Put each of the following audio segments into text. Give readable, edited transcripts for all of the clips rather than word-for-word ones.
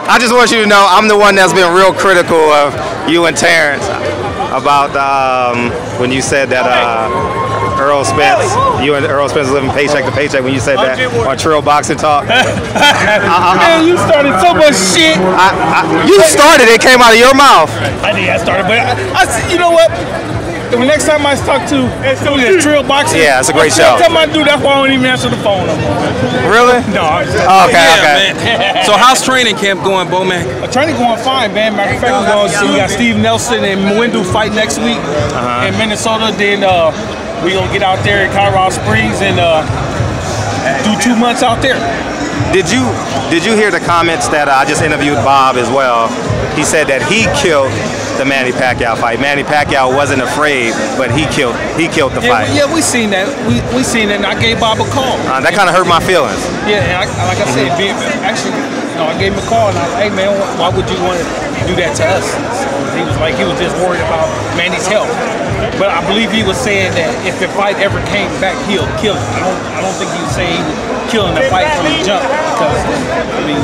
I just want you to know I'm the one that's been real critical of you and Terrence about when you said that Earl Spence, you and Earl Spence living paycheck to paycheck when you said that on Trill Boxing Talk. Man, you started so much shit. You started it, came out of your mouth. I did, I started, but I said, you know what? The next time I talk to Trill Boxing, yeah, it's a great show. Next time I do, that's why I don't even answer the phone no more. Really? No. Okay. Man. So how's training camp going, BoMac? Training going fine, man. Matter of fact, we're going to see Steve Nelson and Mwindu fight next week in Minnesota. Then we're going to get out there in Colorado Springs and do 2 months out there. Did you hear the comments that I just interviewed Bob as well? He said that he killed the Manny Pacquiao fight. Manny Pacquiao wasn't afraid, but he killed the fight. Yeah, we seen that. We seen it, and I gave Bob a call. That kind of hurt my feelings. Yeah, and like I said, actually, I gave him a call, and I was like, hey man, why would you want to do that to us? He was just worried about Manny's health. But I believe he was saying that if the fight ever came back, he'll kill it. I don't think he was saying he was killing the fight from the jump, because I mean,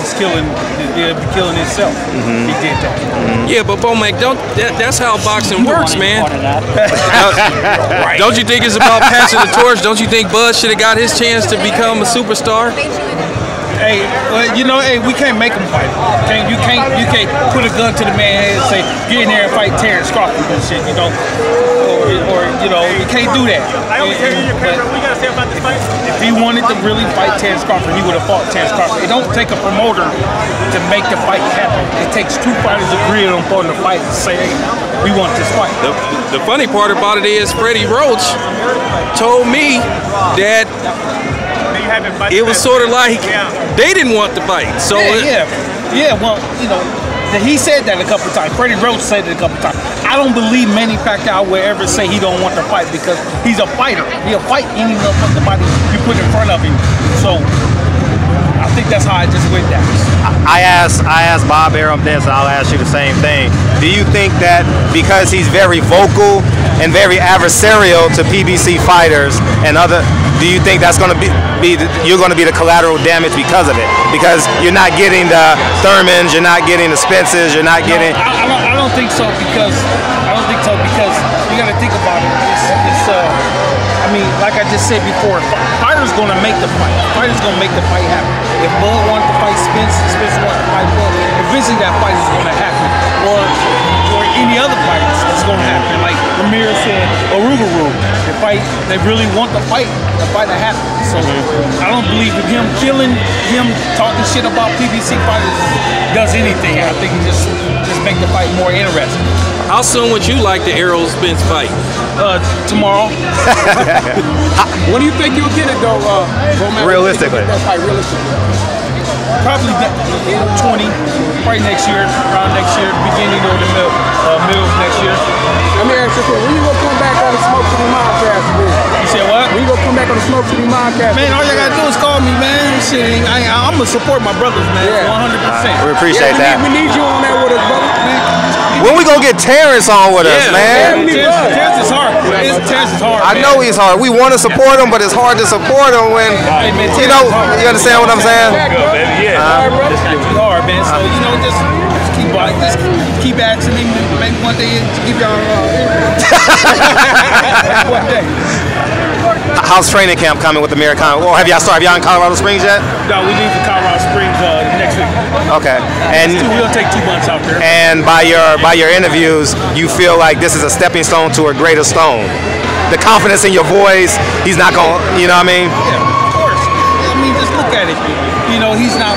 he's killing himself. He did that. Yeah, but BoMac, that's how boxing works, man. Don't you think it's about passing the torch? Don't you think Bud should have got his chance to become a superstar? Hey, well, you know, hey, we can't make him fight. You can't put a gun to the man's head and say, get in there and fight Terrence Crawford and shit, you know, or you know, you can't do that. If he wanted to really fight Terrence Crawford, he would have fought Terrence Crawford. It don't take a promoter to make the fight happen. It takes two fighters agreeing on the fight and say, hey, we want this fight. The funny part about it is Freddie Roach told me that it was sort of like they didn't want the fight. So yeah. Well, you know, he said that a couple of times. Freddie Roach said it a couple of times. I don't believe Manny Pacquiao will ever say he don't want to fight, because he's a fighter. He'll fight any motherfucking body you put in front of him. So I think that's how I just went down. I asked Bob Arum this, and I'll ask you the same thing. Do you think that because he's very vocal and very adversarial to PBC fighters and other, do you think that's going to be you're going to be the collateral damage because of it? Because you're not getting the Thurmans, you're not getting the Spences, you're not getting. I don't think so, because you got to think about it. I mean, like I just said before, fighters going to make the fight. Fighters going to make the fight happen. If Bud wanted to fight Spence, Spence wanted to fight Bud, eventually that fight is going to happen. Or any other fight that's going to happen. Like Ramirez said, Arum. They really want the fight to happen. So I don't believe that him talking shit about PBC fighters does anything. I think he just make the fight more interesting. How soon would you like the Errol Spence fight? Tomorrow. When do you think you'll get it though, BoMac? Realistically. That fight, realistically. Probably 20, probably next year, around next year, beginning or the middle of next year. Let me ask you something. When you gonna come back on the Smoke City Podcast? You said what? When you gonna come back on the Smoke City Podcast? Man, all you gotta do is call me, man. Shit, I'm gonna support my brothers, man, 100%. We appreciate that. We need you on there with us, brother. When we gonna get Terrence on with us, man? Terrence is hard. Terrence is hard. I know he's hard. We want to support him, but it's hard to support him when, you know, you understand what I'm saying? It's hard, man. So, you know, just keep asking him. Maybe one day give y'all one day. How's training camp coming with Americana? Well, have y'all in Colorado Springs yet? No, we leave for Colorado Springs next week. Okay. And we'll take 2 months out there. And by your interviews, you feel like this is a stepping stone to a greater stone. The confidence in your voice, he's not going, you know what I mean? Yeah, of course. I mean, just look at it. You know, he's not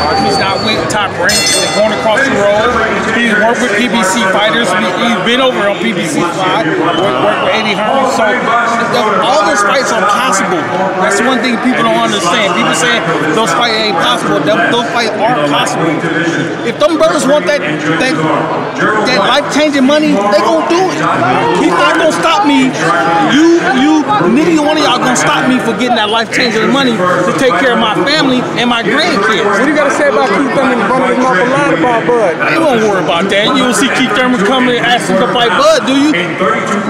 winning top rank. They're going across the road. He's worked with PBC fighters. He's been over on PBC side. Worked with Eddie Hearn. So all those fights are possible. That's one thing people don't understand. People say those fights ain't possible. Those fights are possible. If them brothers want that life-changing money, they gonna do it. He's not gonna stop me. Neither one of y'all gonna stop me for getting that life-changing money to take care of my family and my grandkids. What do you got to say about Keith Thurman running his mouth a lot about Bud. They won't worry about that. You don't see Keith Thurman coming and asking to fight Bud, do you?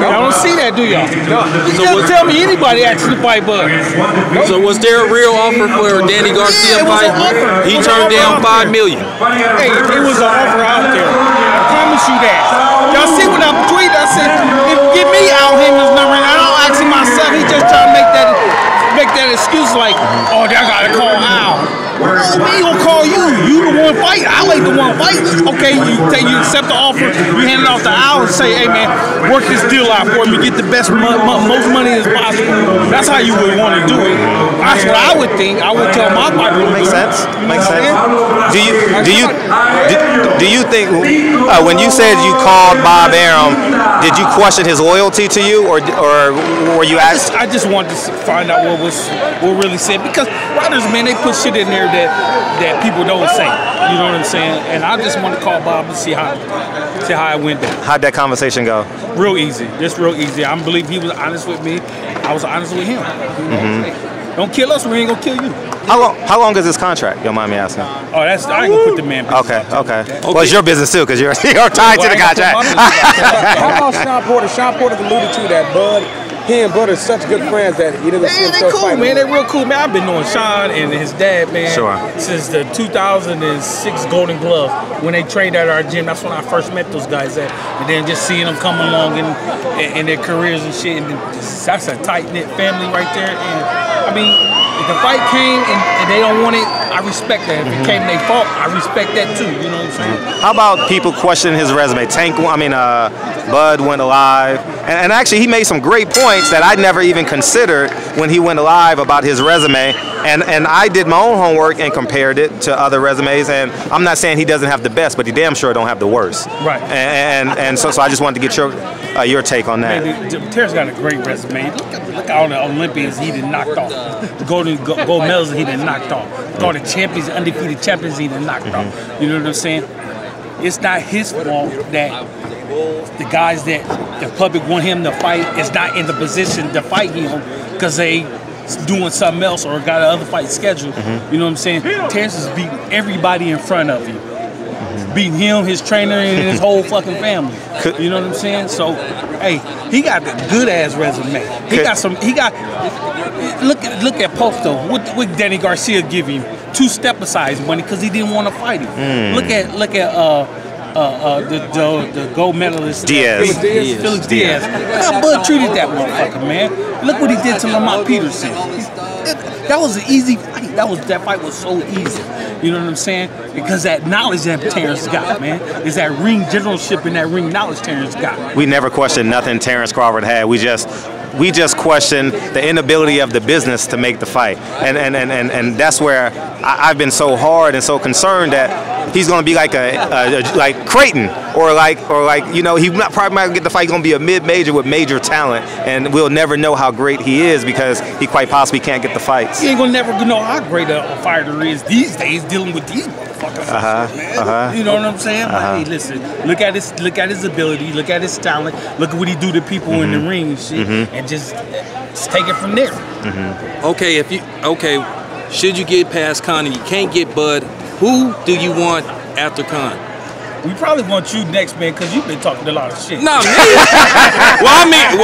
Y'all don't see that, do y'all? You never tell me anybody asking to fight Bud. So was there a real offer for Danny Garcia fight? He turned down $5 million. Hey, it was an offer out there. I promise you that. Y'all see when I tweeted, I said, give me Al Heyman's number, and I don't ask him myself. He just trying to make that excuse like, oh, I gotta call Al. Well, me gonna call you. You the one fighting. I ain't the one fighting. Okay, you accept the offer. You hand it off to Al and say, hey man, work this deal out for me. Get the most money as possible. That's how you would want to do it. That's what I would think. I would tell my partner. Makes sense. Makes sense. Do you think when you said you called Bob Arum, did you question his loyalty to you, or were you asked? I just wanted to find out what really said, because writers, man, they put shit in there that people don't say. You know what I'm saying? And I just want to call Bob and see how it went down. How'd that conversation go? Real easy. Just real easy. I believe he was honest with me. I was honest with him. Don't kill us, we ain't gonna kill you. How long is this contract? You don't mind me asking? Oh, I ain't gonna put the man business. Okay. Well, it's your business too, because you're tied to the contract. How about Sean Porter? Sean Porter alluded to that Bud. He and Bud are such good friends that he doesn't see himself cool, fighting. man. They real cool, man. I've been knowing Sean and his dad, man, since the 2006 Golden Glove, when they trained at our gym. That's when I first met those guys at. And then just seeing them come along in their careers and shit. And that's a tight-knit family right there. And I mean, if the fight came and they don't want it, I respect that. If it came their fault, I respect that too. You know what I'm saying? How about people questioning his resume? Bud went alive, and actually he made some great points that I never even considered when he went alive about his resume. And I did my own homework and compared it to other resumes. And I'm not saying he doesn't have the best, but he damn sure don't have the worst. Right. And so I just wanted to get your take on that. Man, Terrence got a great resume. Look at all the Olympians he done knocked off. The gold medals he done knocked off. All the champions, undefeated champions he done knocked off. You know what I'm saying? It's not his fault that the guys that the public want him to fight is not in the position to fight him because they doing something else or got another fight scheduled. You know what I'm saying? Terrence is beating everybody in front of you. Beating him, his trainer, and his whole fucking family. You know what I'm saying? So, hey, he got a good ass resume. Look at Posto. What Danny Garcia give him? 2 step-asides money because he didn't want to fight him. Look at the gold medalist Felix Diaz. How Bud treated that motherfucker, man. Look what he did to Lamont Peterson. That was an easy fight. That fight was so easy. You know what I'm saying? Because that knowledge that Terrence got, man, is that ring generalship and that ring knowledge Terrence got. We never questioned nothing Terrence Crawford had. We just questioned the inability of the business to make the fight, and that's where I've been so hard and so concerned that he's going to be like like Creighton or like he probably might get the fight. Going to be a mid-major with major talent, and we'll never know how great he is because he quite possibly can't get the fights. You ain't gonna never know how great a fighter is these days dealing with these motherfuckers. Man. You know what I'm saying? Hey, listen, look at his ability, look at his talent, look at what he do to people in the ring and shit, and just take it from there. Okay, should you get past Khan and you can't get Bud, who do you want after Khan? We probably want you next, man, because you've been talking a lot of shit. Nah, man.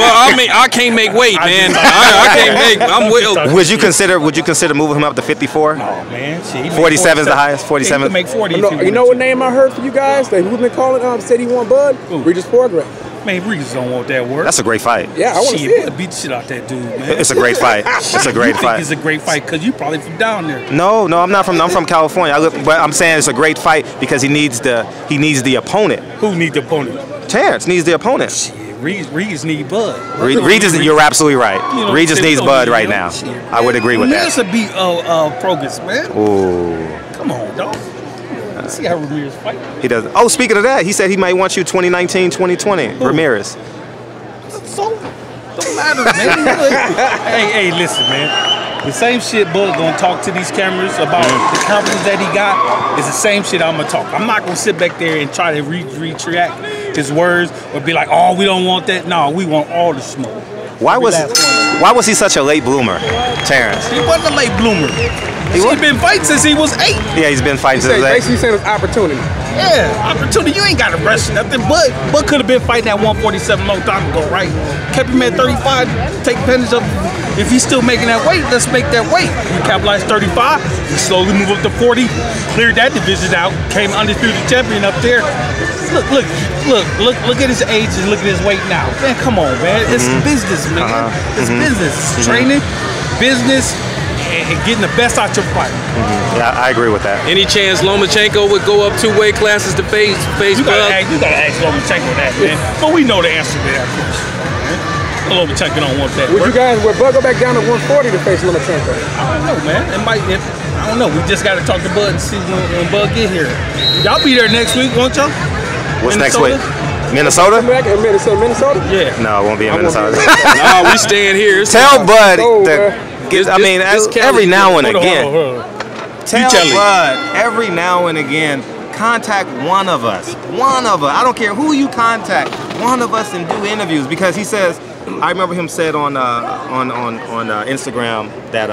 I can't make weight, man. I can't make. I'm with. Would you consider moving him up to 54? No, man. 47 is the highest. 47. He can make 40. You know what name I heard for you guys? That who's been calling? Said he want Bud. Regis Progress. Man, Regis don't want that work. That's a great fight. Yeah, I want to see it. Beat the shit out that dude, man. It's a great fight. It's a great fight. It's a great fight because you probably from down there. No, I'm not from. I'm from California. But I'm saying it's a great fight because he needs the opponent. Who needs the opponent? Terrence needs the opponent. Shit, Regis need Bud. Regis, you're absolutely right. Regis needs Bud right now. I would agree with that. Ramirez will beat Progress, man. Ooh. Come on, dog. See how Ramirez fight. He does. Oh, speaking of that, he said he might want you 2019, 2020. Who? Ramirez. So, don't matter, man. hey, listen, man. The same shit Bud gonna talk to these cameras about the confidence that he got is the same shit I'm gonna talk. I'm not gonna sit back there and try to retract his words or be like, oh, we don't want that. No, we want all the smoke. Why was he such a late bloomer, Terrence? He wasn't a late bloomer. He's been fighting since he was 8. Yeah, he's been fighting since late. Basically saying it's opportunity. Yeah, opportunity. You ain't got to rush nothing. But could have been fighting at 147 long time ago, right? Kept him at 35. Take advantage of. If he's still making that weight, let's make that weight. We capitalized 35. We slowly move up to 40. Cleared that division out. Came undisputed champion up there. Look at his age and look at his weight now. Man, come on, man. It's business, man. It's business. It's training, business, and getting the best out your fight. Yeah, I agree with that. Any chance Lomachenko would go up 2 weight classes to face You gotta ask Lomachenko that, man. But we know the answer to that question. Lomachenko don't want that. Would Bud go back down to 140 to face Lomachenko? I don't know, man. I don't know. We just got to talk to Bud and see when Bud get here. Y'all be there next week, won't y'all? What's next week? Minnesota? Minnesota? Yeah. No, it won't be in Minnesota. No, we staying here. Tell Bud. Every now and again. Tell Bud every now and again. Contact one of us. I don't care who you contact. One of us and do interviews because he says. I remember him said on Instagram that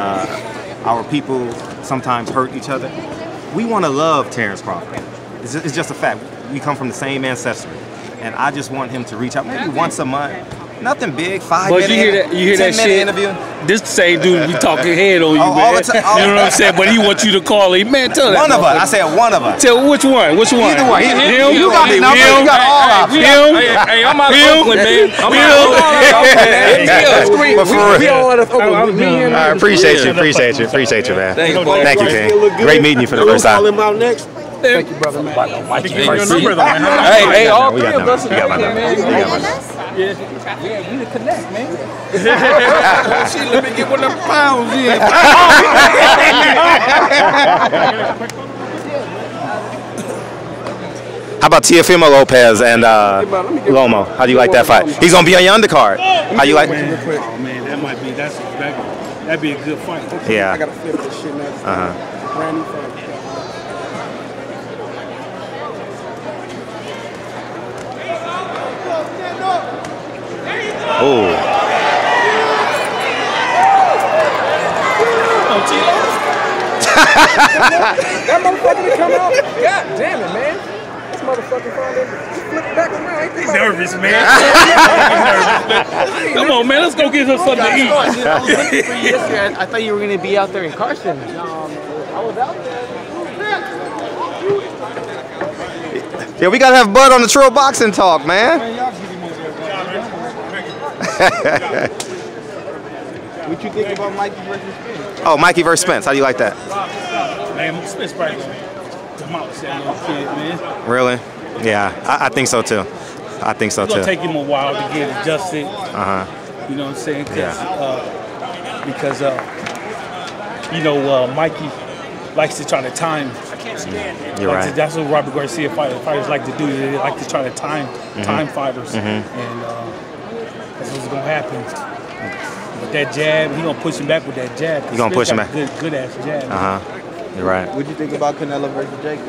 our people sometimes hurt each other. We want to love Terrence Crawford. It's just a fact. We come from the same ancestry, and I just want him to reach out maybe once a month. Nothing big, 5 minutes. But you hear that shit? Interview. This same dude be talking head on you, man. All the time. You know what I'm saying? But he wants you to call him. Man, tell that. One of us. I said one of us. Tell which one? Which one? Either one. Him? You got the number. You got all options. Hey, I'm out of Oakland, man. I'm out of Oakland. But for real. I appreciate you, man. Thank you, King. Great meeting you for the first time. Call him out next. Thank you, brother, man. Hey, all we three of us. We got my number. Yeah, we the connect, man. Shit, let me get one of them pounds in. How about Teofimo Lopez and Lomo? How do you like that fight? He's gonna be on your undercard. How you like? Oh man, that'd be a good fight. Yeah. I gotta flip this shit next. Brand new fight. Oh. That motherfucker didn't come out. God damn it, man. This motherfucker found it. Flip back around. He's nervous, man. Come on, man. Let's go get him something to eat. I thought you were going to be out there in Carson. I was out there. Yeah, we gotta have Bud on the Trill Boxing Talk, man. What you think about Mikey versus Spence? Oh, Mikey versus Spence. How do you like that? Man, Spence probably demolish that little kid, man. Really? Yeah, I think so too. I think so It's too. gonna take him a while to get adjusted. You know what I'm saying? Because Mikey likes to try to time. You're right. That's what Robert Garcia fighters like to do. They like to try to time fighters, and that's what's gonna happen. With that jab, he's gonna push him back with that jab. He's gonna push him back. Good ass jab. You're right. What do you think about Canelo versus Jacob?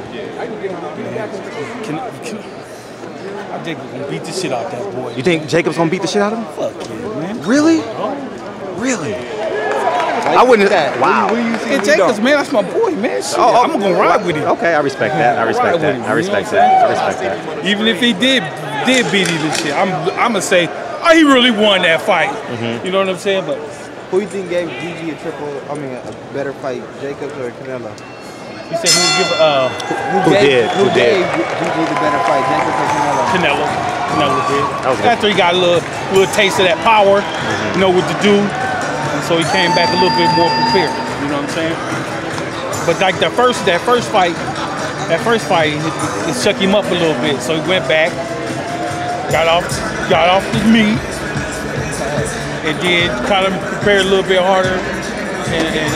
Jacob's gonna beat the shit out of that boy. You think Jacob's gonna beat the shit out of him? Fuck yeah, man. Really? Really? I wouldn't. Wow. Hey, Jacobs, man, that's my boy, man. Shit, I'm gonna ride with him. Okay, I respect that. I respect that. Even if he did beat him and shit, I'm gonna say, he really won that fight. You know what I'm saying? But who you think gave Gigi a better fight, Jacobs or Canelo? You said who gave Gigi the better fight, Jacobs or Canelo? Canelo did. After he got a little taste of that power, know what to do, and so he came back a little bit more prepared. You know what I'm saying? But like that first fight, it shook him up a little bit. So he went back, got off the meat, and then kind of prepared a little bit harder, and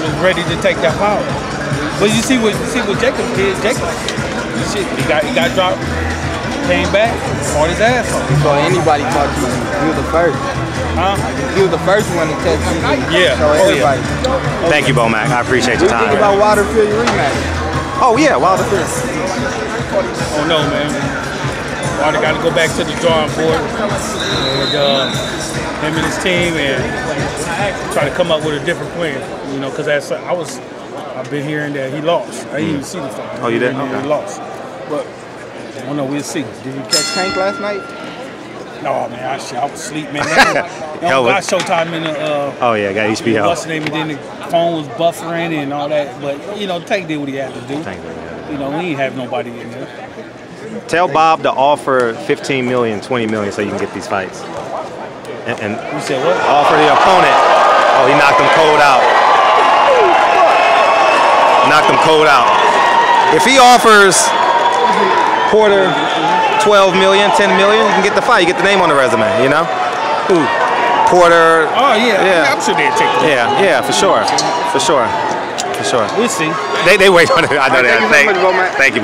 was ready to take that power. But you see what Jacob did. He got dropped, came back, fought his ass off. So anybody fought you, you were the first. You were the first one to touch you. Yeah. So everybody. Thank you, BoMac. I appreciate your time. What do you think about Wilder Fury rematch? Oh yeah, Wilder Fury. Oh no, man. Carter got to go back to the drawing board and him and his team and try to come up with a different plan. You know, because I've been hearing that he lost. I didn't even see the fight. Oh, you didn't? Okay. He lost. But I don't know. We'll see. Did you catch Tank last night? No, man. I was asleep, man. Got Showtime in the. Oh yeah, got HBO. What's the name? And then the phone was buffering and all that. But you know, Tank did what he had to do. You know, we ain't have nobody in there. Tell Bob to offer 15 million, 20 million so you can get these fights. And you said what? Offer the opponent. Oh, he knocked him cold out. Knocked him cold out. If he offers Porter 12 million, 10 million, you can get the fight. You get the name on the resume, you know? Who? Porter. Oh, yeah. I'm sure they'll take it. Yeah, for sure. For sure. We'll see. They wait on it. I know that. Thank you.